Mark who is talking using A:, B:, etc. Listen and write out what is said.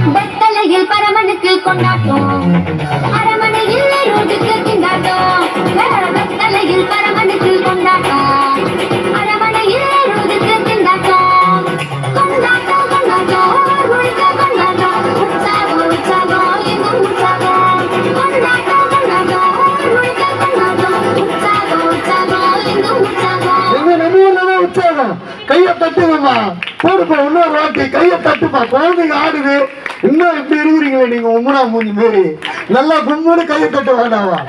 A: வெத்தலையில் பரமனுக்கு கொண்டாட்டம் அரமனையில் ரோட்டுக்கு திண்டாட்டம் வெத்தலையில் பரமனுக்கு கொண்டாட்டம் அரமனையில் ரோட்டுக்கு திண்டாட்டம் கொண்டாட்டம் கொண்டாட்டம் முழுக்க கொண்டாட்டம் உற்சாகம் உற்சாகம் எங்கும் உற்சாகம் கொண்டாட்டம் கொண்டாட்டம் முழுக்க கொண்டாட்டம் உற்சாகம் உற்சாகம் எங்கும் உற்சாகம்
B: உற்சாகம் கையை தட்டுங்கம்மா போடுப்பா இன்னொரு வாட்டி கையை தட்டுப்பா குழந்தைங்க ஆடுது இன்னும் இப்படி இருக்கிறீங்களே நீங்க உம்முனா மூஞ்சி மாரி நல்லா கும்முன்னு கையை தட்டு வேண்டாமா